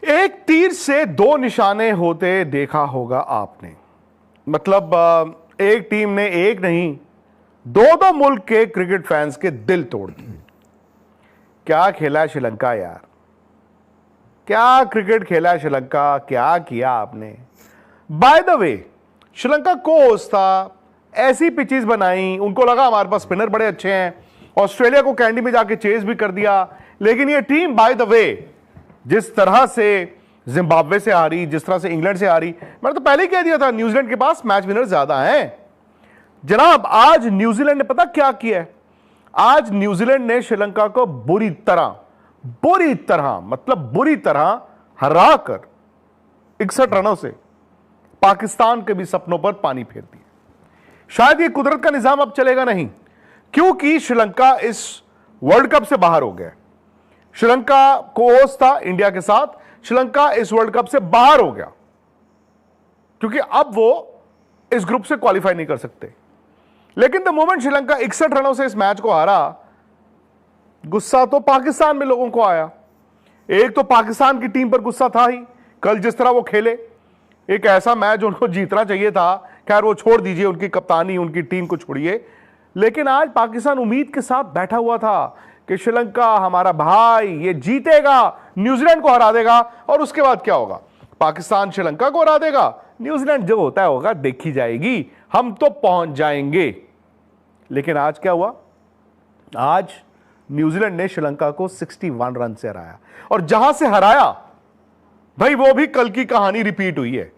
एक तीर से दो निशाने होते देखा होगा आपने। मतलब एक टीम ने एक नहीं दो दो मुल्क के क्रिकेट फैंस के दिल तोड़ दिए। क्या खेला है श्रीलंका यार, क्या क्रिकेट खेला है श्रीलंका, क्या किया आपने। By the way Sri Lanka coach था, ऐसी पिचेस बनाई, उनको लगा हमारे पास स्पिनर बड़े अच्छे हैं, ऑस्ट्रेलिया को कैंडी में जाके चेज भी कर दिया। लेकिन ये टीम बाय द वे जिस तरह से जिम्बाब्वे से हारी, जिस तरह से इंग्लैंड से हारी, मैंने तो पहले ही कह दिया था न्यूजीलैंड के पास मैच विनर ज्यादा हैं। जनाब आज न्यूजीलैंड ने पता क्या किया है, आज न्यूजीलैंड ने श्रीलंका को बुरी तरह मतलब बुरी तरह हराकर 61 रनों से पाकिस्तान के भी सपनों पर पानी फेर दिया। शायद ये कुदरत का निजाम अब चलेगा नहीं, क्योंकि श्रीलंका इस वर्ल्ड कप से बाहर हो गया। श्रीलंका को होस्ट था इंडिया के साथ, श्रीलंका इस वर्ल्ड कप से बाहर हो गया क्योंकि अब वो इस ग्रुप से क्वालिफाई नहीं कर सकते। लेकिन द मोमेंट श्रीलंका 61 रनों से इस मैच को हारा, गुस्सा तो पाकिस्तान में लोगों को आया। एक तो पाकिस्तान की टीम पर गुस्सा था ही, कल जिस तरह वो खेले, एक ऐसा मैच उनको जीतना चाहिए था। खैर वो छोड़ दीजिए, उनकी कप्तानी उनकी टीम को छोड़िए, लेकिन आज पाकिस्तान उम्मीद के साथ बैठा हुआ था कि श्रीलंका हमारा भाई, ये जीतेगा, न्यूजीलैंड को हरा देगा और उसके बाद क्या होगा, पाकिस्तान श्रीलंका को हरा देगा, न्यूजीलैंड जो होता है होगा, देखी जाएगी, हम तो पहुंच जाएंगे। लेकिन आज क्या हुआ, आज न्यूजीलैंड ने श्रीलंका को 61 रन से हराया, और जहां से हराया भाई वो भी कल की कहानी रिपीट हुई है।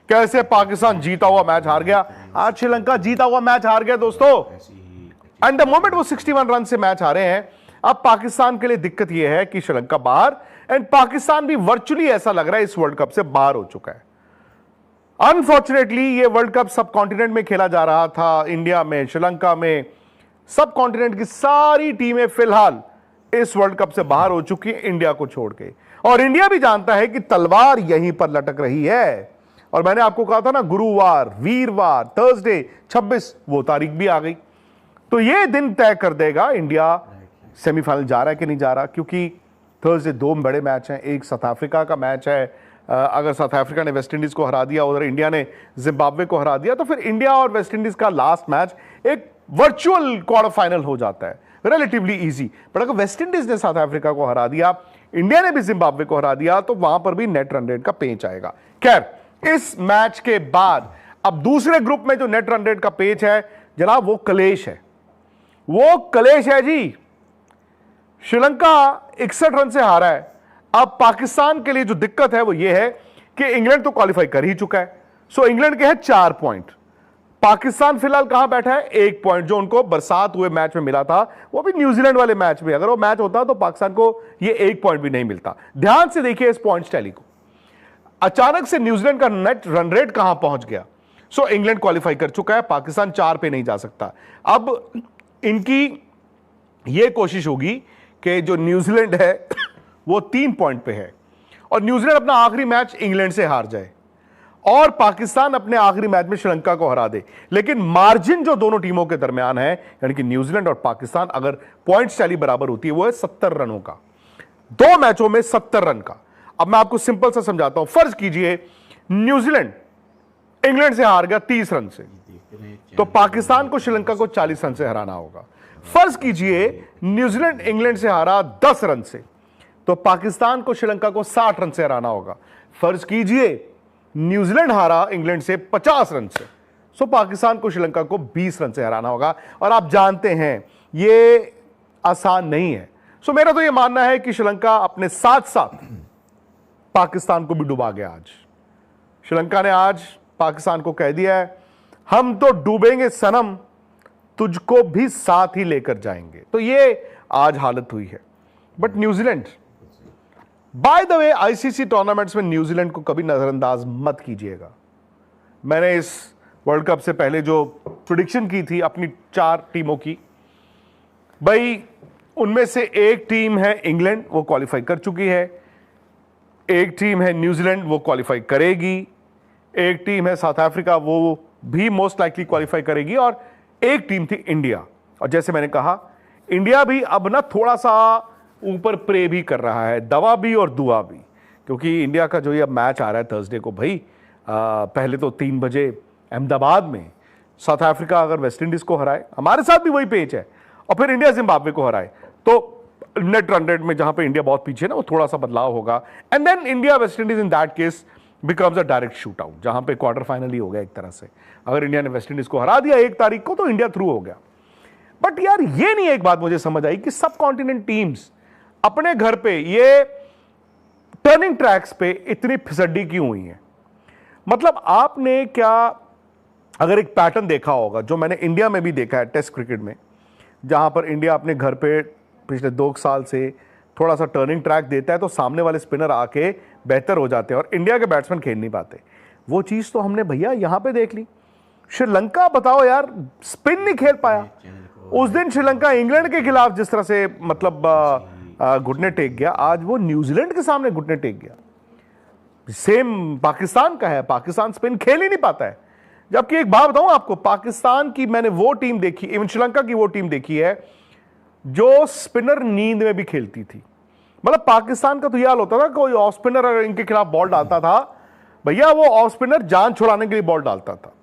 कैसे पाकिस्तान जीता हुआ मैच हार गया, आज श्रीलंका जीता हुआ मैच हार गया दोस्तों। एंड द मोमेंट वो 61 रन से मैच हारे हैं, अब पाकिस्तान के लिए दिक्कत यह है कि श्रीलंका बाहर, एंड पाकिस्तान भी वर्चुअली ऐसा लग रहा है इस वर्ल्ड कप से बाहर हो चुका है। अनफॉर्चुनेटली ये वर्ल्ड कप सब कॉन्टिनेंट में खेला जा रहा था, इंडिया में, श्रीलंका में, सब कॉन्टिनेंट की सारी टीमें फिलहाल इस वर्ल्ड कप से बाहर हो चुकी है इंडिया को छोड़ के। और इंडिया भी जानता है कि तलवार यहीं पर लटक रही है। और मैंने आपको कहा था ना, गुरुवार, वीरवार, थर्सडे 26 वो तारीख भी आ गई, तो ये दिन तय कर देगा इंडिया सेमीफाइनल जा रहा है कि नहीं जा रहा। क्योंकि थर्सडे दो बड़े मैच हैं, एक साउथ अफ्रीका का मैच है, अगर साउथ अफ्रीका ने वेस्ट इंडीज को हरा दिया, उधर इंडिया ने जिम्बाब्वे को हरा दिया, तो फिर इंडिया और वेस्ट इंडीज का लास्ट मैच एक वर्चुअल क्वार्टर फाइनल हो जाता है, रिलेटिवली इजी। बट अगर वेस्ट इंडीज ने साउथ अफ्रीका को हरा दिया, इंडिया ने भी जिम्बाब्वे को हरा दिया, तो वहां पर भी नेट रन रेट का पेच आएगा। खैर इस मैच के बाद अब दूसरे ग्रुप में जो नेट रन रेट का पेच है जनाब, वो कलेश है, वो कलेश है जी। श्रीलंका 61 रन से हारा है। अब पाकिस्तान के लिए जो दिक्कत है वो ये है कि इंग्लैंड तो क्वालिफाई कर ही चुका है, सो इंग्लैंड के है 4 पॉइंट। पाकिस्तान फिलहाल कहां बैठा है, 1 पॉइंट, जो उनको बरसात हुए मैच में मिला था, वो भी न्यूजीलैंड वाले मैच में। अगर वो मैच होता तो पाकिस्तान को ये 1 पॉइंट भी नहीं मिलता। ध्यान से देखिए इस पॉइंट्स टैली को, अचानक से न्यूजीलैंड का नेट रन रेट कहां पहुंच गया। सो इंग्लैंड क्वालिफाई कर चुका है, पाकिस्तान 4 पे नहीं जा सकता। अब इनकी यह कोशिश होगी कि जो न्यूजीलैंड है वो 3 पॉइंट पे है, और न्यूजीलैंड अपना आखिरी मैच इंग्लैंड से हार जाए और पाकिस्तान अपने आखिरी मैच में श्रीलंका को हरा दे। लेकिन मार्जिन जो दोनों टीमों के दरमियान है, यानी कि न्यूजीलैंड और पाकिस्तान, अगर पॉइंट्स टैली बराबर होती है, वो है 70 रनों का, 2 मैचों में 70 रन का। अब मैं आपको सिंपल सा समझाता हूं। फर्ज कीजिए न्यूजीलैंड इंग्लैंड से हार गया 30 रन से, तो पाकिस्तान को श्रीलंका को 40 रन से हराना होगा। फर्ज कीजिए न्यूजीलैंड इंग्लैंड से हारा 10 रन से, तो पाकिस्तान को श्रीलंका को 60 रन से हराना होगा। फर्ज कीजिए न्यूजीलैंड हारा इंग्लैंड से 50 रन से, सो पाकिस्तान को श्रीलंका को 20 रन से हराना होगा। और आप जानते हैं ये आसान नहीं है। सो मेरा तो ये मानना है कि श्रीलंका अपने साथ साथ पाकिस्तान को भी डुबा गया। आज श्रीलंका ने आज पाकिस्तान को कह दिया है, हम तो डूबेंगे सनम, तुझको भी साथ ही लेकर जाएंगे। तो ये आज हालत हुई है। But New Zealand, by the way, ICC tournaments में न्यूजीलैंड को कभी नजरअंदाज मत कीजिएगा। मैंने इस वर्ल्ड कप से पहले जो प्रेडिक्शन की थी अपनी 4 टीमों की, भाई उनमें से एक टीम है इंग्लैंड, वो क्वालिफाई कर चुकी है, एक टीम है न्यूजीलैंड, वो क्वालिफाई करेगी, एक टीम है साउथ अफ्रीका, वो भी मोस्ट लाइकली क्वालिफाई करेगी, और एक टीम थी इंडिया। और जैसे मैंने कहा, इंडिया भी अब ना थोड़ा सा ऊपर प्रे भी कर रहा है, दवा भी और दुआ भी, क्योंकि इंडिया का जो ये अब मैच आ रहा है थर्सडे को भाई, पहले तो 3 बजे अहमदाबाद में साउथ अफ्रीका अगर वेस्ट इंडीज को हराए, हमारे साथ भी वही पेच है, और फिर इंडिया जिम्बाब्वे को हराए, तो नेट रन रेट में जहां पे इंडिया बहुत पीछे ना, वो थोड़ा सा बदलाव होगा, and then India West Indies in that case becomes a direct shoot out, जहां पे क्वार्टर फाइनल ही हो गया एक तरह से। अगर इंडिया ने वेस्ट इंडीज को हरा दिया 1 तारीख को तो इंडिया थ्रू हो गया। बट यार ये नहीं एक बात मुझे समझ आई कि सब कॉन्टिनेंट टीम्स अपने घर पे ये टर्निंग ट्रैक्स पे इतनी फिसड्डी क्यों हुई है। मतलब आपने क्या अगर एक पैटर्न देखा होगा जो मैंने इंडिया में भी देखा है टेस्ट क्रिकेट में, जहां पर इंडिया अपने घर पे पिछले 2 साल से थोड़ा सा टर्निंग ट्रैक देता है तो सामने वाले स्पिनर आके बेहतर हो जाते हैं और इंडिया के बैट्समैन खेल नहीं पाते। वो चीज तो हमने भैया यहां पे देख ली। श्रीलंका बताओ यार, स्पिन नहीं खेल पाया उस दिन। श्रीलंका इंग्लैंड के खिलाफ जिस तरह से मतलब घुटने टेक गया, आज वो न्यूजीलैंड के सामने घुटने टेक गया। सेम पाकिस्तान का है, पाकिस्तान स्पिन खेल ही नहीं पाता है। जबकि एक बात बताऊं आपको, पाकिस्तान की मैंने वो टीम देखी, इवन श्रीलंका की वो टीम देखी है जो स्पिनर नींद में भी खेलती थी। मतलब पाकिस्तान का तो यह हाल होता था, कोई ऑफ स्पिनर अगर इनके खिलाफ बॉल डालता था भैया, वो ऑफ स्पिनर जान छुड़ाने के लिए बॉल डालता था।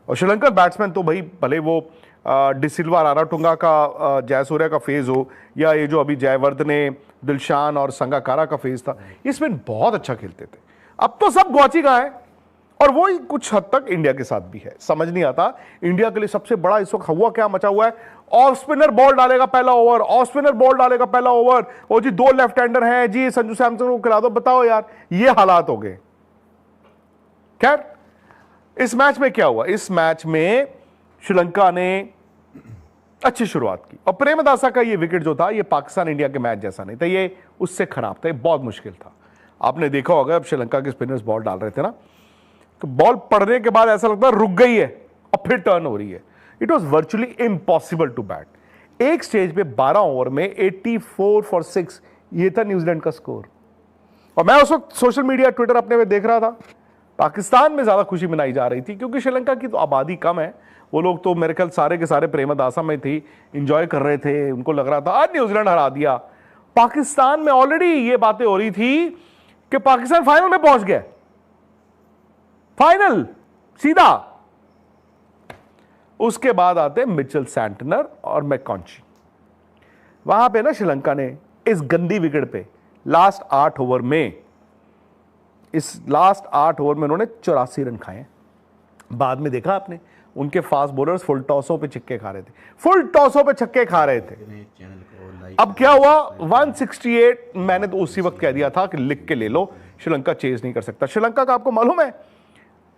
और श्रीलंकन बैट्समैन तो भाई भले वो डिसिल्वा राराटुंगा का जयसूर्या का फेज हो, या ये जो अभी जयवर्धने, दिलशान और संगाकारा का फेज था, ये स्पिन बहुत अच्छा खेलते थे। अब तो सब ग्वाची गए हैं, और वो ही कुछ हद तक इंडिया के साथ भी है। समझ नहीं आता इंडिया के लिए सबसे बड़ा इस वक्त हुआ क्या मचा हुआ है। ऑफ स्पिनर बॉल डालेगा पहला ओवर, ऑफ स्पिनर बॉल डालेगा पहला ओवर, और जी 2 लेफ्ट हैंडर हैं जी, संजू सैमसन को खिला दो। बताओ यार, ये हालात हो गए। खैर, इस मैच में क्या हुआ, इस मैच में श्रीलंका ने अच्छी शुरुआत की, और प्रेमदासा का ये विकेट जो था, ये पाकिस्तान इंडिया के मैच जैसा नहीं था, ये उससे खराब था, ये बहुत मुश्किल था। आपने देखा होगा अब श्रीलंका के स्पिनर्स बॉल डाल रहे थे ना, तो बॉल पड़ने के बाद ऐसा लगता है रुक गई है और फिर टर्न हो रही है। It was virtually impossible to bat. एक स्टेज पे 12 ओवर में 84 फॉर 6, ये था न्यूजीलैंड का स्कोर। और मैं उस वक्त सोशल मीडिया ट्विटर अपने में देख रहा था, पाकिस्तान में ज्यादा खुशी मनाई जा रही थी, क्योंकि श्रीलंका की तो आबादी कम है। वो लोग तो मेरे ख्याल सारे के सारे प्रेमदासा में थी, इंजॉय कर रहे थे, उनको लग रहा था आज न्यूजीलैंड हरा दिया। पाकिस्तान में ऑलरेडी ये बातें हो रही थी कि पाकिस्तान फाइनल में पहुंच गया, फाइनल सीधा। उसके बाद आते मिचेल सैंटनर और मैककॉन्ची। वहां पे ना श्रीलंका ने इस गंदी विकेट पे लास्ट 8 ओवर में, इस लास्ट 8 ओवर में उन्होंने 84 रन खाए। बाद में देखा आपने, उनके फास्ट बॉलर्स फुल टॉसों पे छक्के खा रहे थे, फुल टॉसों पे छक्के खा रहे थे। अब क्या हुआ, 168। मैंने तो उसी वक्त कह दिया था कि लिख के ले लो, श्रीलंका चेज नहीं कर सकता। श्रीलंका का आपको मालूम है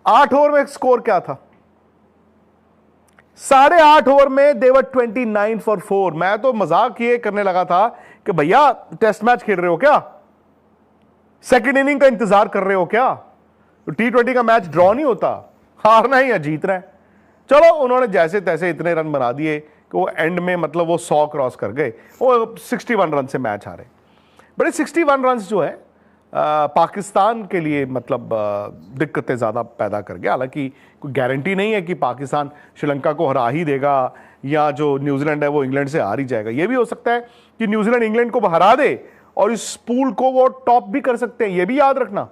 8 ओवर में स्कोर क्या था, 8.5 ओवर में देवर 29 फॉर 4। मैं तो मजाक ये करने लगा था कि भैया टेस्ट मैच खेल रहे हो क्या, सेकंड इनिंग का इंतजार कर रहे हो क्या, T20 का मैच ड्रॉ नहीं होता, हारना ही या जीतना है। चलो उन्होंने जैसे तैसे इतने रन बना दिए कि वो एंड में मतलब वो 100 क्रॉस कर गए, वो 61 रन से मैच हारे। बड़े 61 रन जो है पाकिस्तान के लिए मतलब दिक्कतें ज़्यादा पैदा कर गया। हालांकि कोई गारंटी नहीं है कि पाकिस्तान श्रीलंका को हरा ही देगा, या जो न्यूजीलैंड है वो इंग्लैंड से हार ही जाएगा। ये भी हो सकता है कि न्यूजीलैंड इंग्लैंड को हरा दे और इस पूल को वो टॉप भी कर सकते हैं। ये भी याद रखना,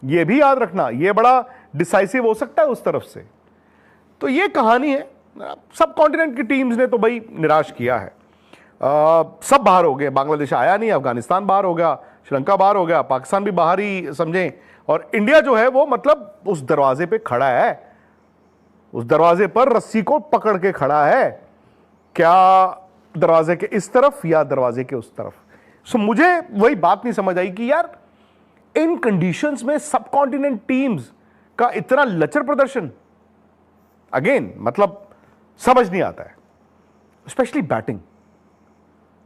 ये भी याद रखना, ये बड़ा डिसाइसिव हो सकता है उस तरफ से। तो ये कहानी है। सब कॉन्टिनेंट की टीम्स ने तो भाई निराश किया है। सब बाहर हो गए, बांग्लादेश आया नहीं, अफगानिस्तान बाहर हो गया, श्रीलंका बाहर हो गया, पाकिस्तान भी बाहर ही समझें, और इंडिया जो है वो मतलब उस दरवाजे पे खड़ा है, उस दरवाजे पर रस्सी को पकड़ के खड़ा है, क्या दरवाजे के इस तरफ या दरवाजे के उस तरफ। सो मुझे वही बात नहीं समझ आई कि यार इन कंडीशंस में सब कॉन्टिनेंट टीम्स का इतना लचर प्रदर्शन, अगेन मतलब समझ नहीं आता है, स्पेशली बैटिंग।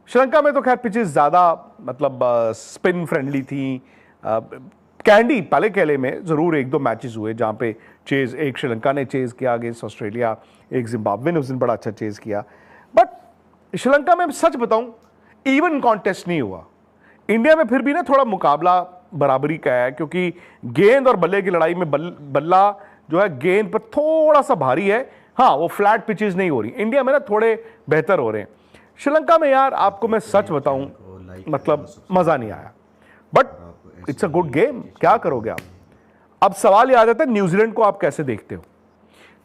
श्रीलंका में तो खैर पिचेस ज्यादा मतलब स्पिन फ्रेंडली थी। कैंडी पहले केले में जरूर 1-2 मैचेस हुए जहां पे चेज, एक श्रीलंका ने चेज किया अगेंस्ट ऑस्ट्रेलिया, एक जिम्बाब्वे ने उस दिन बड़ा अच्छा चेज किया। बट श्रीलंका में सच बताऊं इवन कॉन्टेस्ट नहीं हुआ। इंडिया में फिर भी ना थोड़ा मुकाबला बराबरी का है, क्योंकि गेंद और बल्ले की लड़ाई में बल्ला जो है गेंद पर थोड़ा सा भारी है। हाँ, वो फ्लैट पिचेस नहीं हो रही। इंडिया में ना थोड़े बेहतर हो रहे हैं। श्रीलंका में यार आपको मैं सच बताऊं मतलब मजा नहीं आया। But it's a good game, क्या करोगे आप। अब सवाल ये आ जाता है न्यूजीलैंड को आप कैसे देखते हो।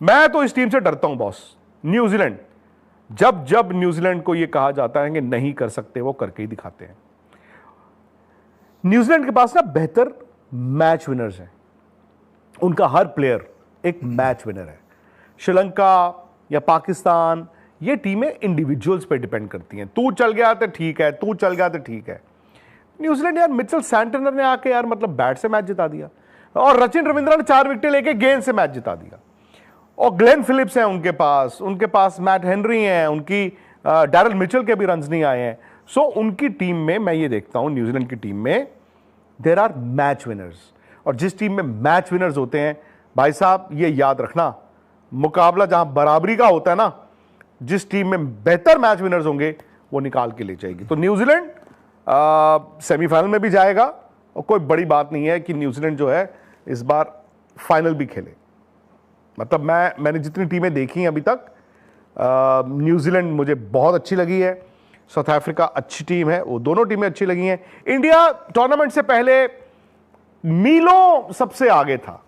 मैं तो इस टीम से डरता हूं बॉस। न्यूजीलैंड, जब जब न्यूजीलैंड को यह कहा जाता है कि नहीं कर सकते, वो करके ही दिखाते हैं। न्यूजीलैंड के पास ना बेहतर मैच विनर्स हैं, उनका हर प्लेयर एक मैच विनर है। श्रीलंका या पाकिस्तान, ये टीमें इंडिविजुअल्स पे डिपेंड करती हैं। तू चल गया तो ठीक है, तू चल गया तो ठीक है। न्यूजीलैंड यार, मिचेल सैंटनर ने आके यार मतलब बैट से मैच जिता दिया, और रचिन रविंद्रा ने 4 विकेट लेके गेंद से मैच जिता दिया। और ग्लेन फिलिप्स हैं उनके पास मैट हेनरी हैं, उनकी डैरल मिचेल के भी रन्स नहीं आए हैं। सो उनकी टीम में मैं ये देखता हूं, न्यूजीलैंड की टीम में देयर आर मैच विनर्स। और जिस टीम में मैच विनर्स होते हैं भाई साहब, ये याद रखना, मुकाबला जहां बराबरी का होता है ना, जिस टीम में बेहतर मैच विनर्स होंगे वो निकाल के ले जाएगी। तो न्यूजीलैंड सेमीफाइनल में भी जाएगा, और कोई बड़ी बात नहीं है कि न्यूजीलैंड जो है इस बार फाइनल भी खेले। मतलब मैंने जितनी टीमें देखी हैं अभी तक, न्यूजीलैंड मुझे बहुत अच्छी लगी है, साउथ अफ्रीका अच्छी टीम है, वो दोनों टीमें अच्छी लगी हैं। इंडिया टूर्नामेंट से पहले मीलों सबसे आगे था,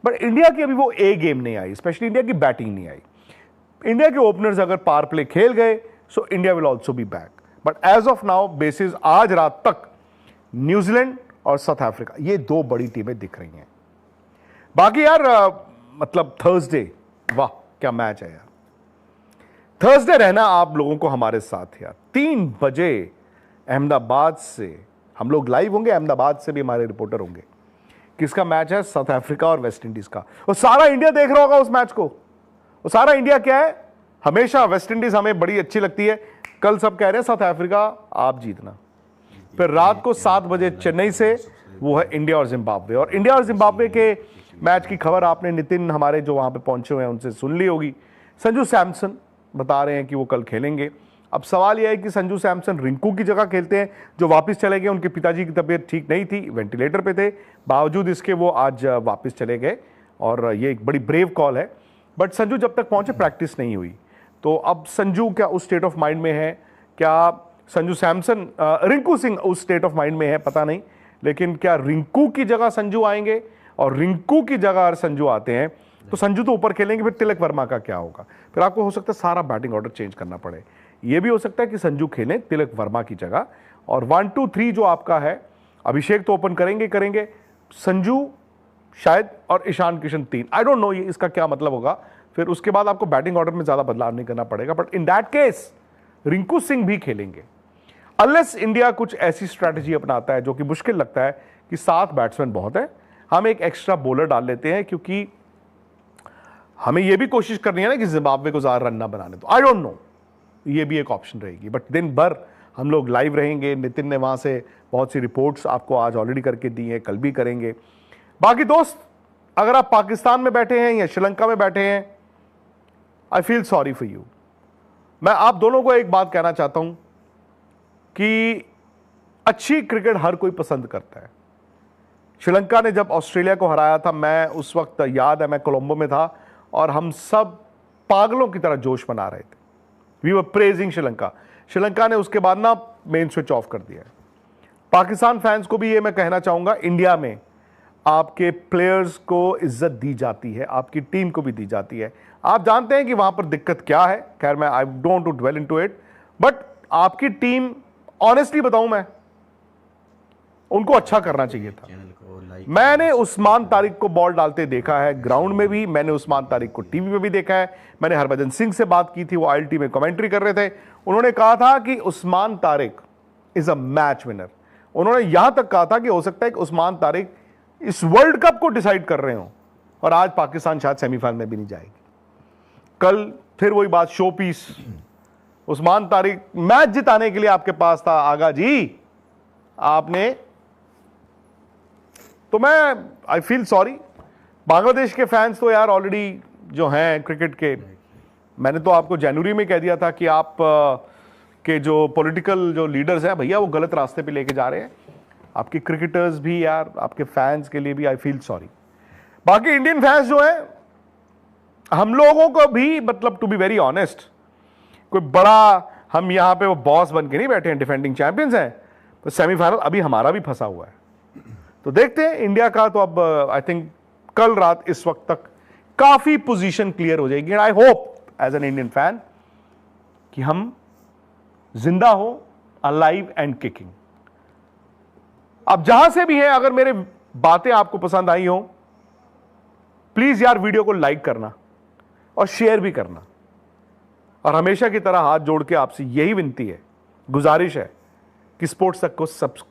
बट इंडिया की अभी वो ए गेम नहीं आई, स्पेशली इंडिया की बैटिंग नहीं आई। इंडिया के ओपनर्स अगर पावर प्ले खेल गए so India will also be back, but as of now basis आज रात तक न्यूजीलैंड और साउथ अफ्रीका, ये 2 बड़ी टीमें दिख रही हैं। बाकी यार मतलब थर्सडे, वाह क्या मैच है यार। थर्सडे रहना आप लोगों को हमारे साथ यार, 3 बजे अहमदाबाद से हम लोग लाइव होंगे, अहमदाबाद से भी हमारे रिपोर्टर होंगे। किसका मैच है? साउथ अफ्रीका और वेस्ट इंडीज का। और सारा इंडिया देख रहा होगा उस मैच को। और सारा इंडिया क्या है, हमेशा वेस्ट इंडीज हमें बड़ी अच्छी लगती है, कल सब कह रहे हैं साउथ अफ्रीका आप जीतना। फिर रात को 7 बजे चेन्नई से वो है इंडिया और जिम्बाब्वे। और इंडिया और जिम्बाब्वे के मैच की खबर आपने नितिन हमारे जो वहां पे पहुंचे हुए हैं उनसे सुन ली होगी। संजू सैमसन बता रहे हैं कि वो कल खेलेंगे। अब सवाल यह है कि संजू सैमसन रिंकू की जगह खेलते हैं, जो वापस चले गए। उनके पिताजी की तबीयत ठीक नहीं थी, वेंटिलेटर पे थे, बावजूद इसके वो आज वापस चले गए, और ये एक बड़ी ब्रेव कॉल है। बट संजू जब तक पहुंचे प्रैक्टिस नहीं हुई, तो अब संजू क्या उस स्टेट ऑफ माइंड में है, क्या संजू सैमसन रिंकू सिंह उस स्टेट ऑफ माइंड में है पता नहीं, लेकिन क्या रिंकू की जगह संजू आएंगे, और रिंकू की जगह अगर संजू आते हैं तो संजू तो ऊपर खेलेंगे, फिर तिलक वर्मा का क्या होगा? फिर आपको हो सकता है सारा बैटिंग ऑर्डर चेंज करना पड़े। यह भी हो सकता है कि संजू खेलें तिलक वर्मा की जगह, और 1, 2, 3 जो आपका है, अभिषेक तो ओपन करेंगे, संजू शायद, और Ishan Kishan 3। I don't know ये इसका क्या मतलब होगा। फिर उसके बाद आपको बैटिंग ऑर्डर में ज्यादा बदलाव नहीं करना पड़ेगा, but in that case Rinku Singh भी खेलेंगे, अनलेस इंडिया कुछ ऐसी स्ट्रैटेजी अपनाता है जो कि मुश्किल लगता है कि 7 बैट्समैन बहुत है, हम एक एक्स्ट्रा बॉलर डाल लेते हैं, क्योंकि हमें यह भी कोशिश करनी है ना कि जिम्बाब्वे को ज्यादा रन ना बनाने। तो आई डोंट नो, ये भी एक ऑप्शन रहेगी। बट दिन भर हम लोग लाइव रहेंगे। नितिन ने वहां से बहुत सी रिपोर्ट्स आपको आज ऑलरेडी करके दी हैं, कल भी करेंगे। बाकी दोस्त, अगर आप पाकिस्तान में बैठे हैं या श्रीलंका में बैठे हैं, I feel sorry for you. मैं आप दोनों को एक बात कहना चाहता हूं कि अच्छी क्रिकेट हर कोई पसंद करता है। श्रीलंका ने जब ऑस्ट्रेलिया को हराया था, मैं उस वक्त याद है, मैं कोलंबो में था, और हम सब पागलों की तरह जोश मना रहे थे। We were praising Sri Lanka. Sri Lanka ने उसके बाद ना मेन स्विच ऑफ कर दिया है। पाकिस्तान फैंस को भी ये मैं कहना चाहूंगा, इंडिया में आपके प्लेयर्स को इज्जत दी जाती है, आपकी टीम को भी दी जाती है। आप जानते हैं कि वहां पर दिक्कत क्या है, खैर मैं I don't to dwell into it, but आपकी टीम, ऑनेस्टली बताऊं मैं, उनको अच्छा करना चाहिए था। मैंने उस्मान तारिक को बॉल डालते देखा है ग्राउंड में भी, मैंने उस्मान तारिक को टीवी में भी देखा है। मैंने हरभजन सिंह से बात की थी, वो ILT में कमेंट्री कर रहे थे, उन्होंने कहा था कि Usman Tariq is a match winner. उन्होंने यहां तक कहा था कि हो सकता है कि उस्मान तारिक इस वर्ल्ड कप को डिसाइड कर रहे हो, और आज पाकिस्तान शायद सेमीफाइनल में भी नहीं जाएगी। कल फिर वही बात, show piece. Usman Tariq match जिताने के लिए आपके पास था, आगा जी आपने, तो मैं आई फील सॉरी। बांग्लादेश के फैंस तो यार ऑलरेडी जो हैं क्रिकेट के, मैंने तो आपको जनवरी में कह दिया था कि आप के जो पॉलिटिकल जो लीडर्स हैं भैया, वो गलत रास्ते पे लेके जा रहे हैं। आपके क्रिकेटर्स भी यार, आपके फैंस के लिए भी आई फील सॉरी। बाकी इंडियन फैंस जो हैं, हम लोगों को भी, मतलब टू बी वेरी ऑनेस्ट, कोई बड़ा हम यहां पे वो बॉस बन के नहीं बैठे हैं, डिफेंडिंग चैंपियंस हैं, तो सेमीफाइनल अभी हमारा भी फंसा हुआ है। तो देखते हैं इंडिया का, तो अब आई थिंक कल रात इस वक्त तक काफी पोजीशन क्लियर हो जाएगी। And I hope as an Indian fan कि हम जिंदा हो, अलाइव एंड किकिंग। अब जहां से भी हैं, अगर मेरे बातें आपको पसंद आई हो, प्लीज यार वीडियो को लाइक करना और शेयर भी करना। और हमेशा की तरह हाथ जोड़ के आपसे यही विनती है, गुजारिश है कि स्पोर्ट्स तक को सब्सक्राइब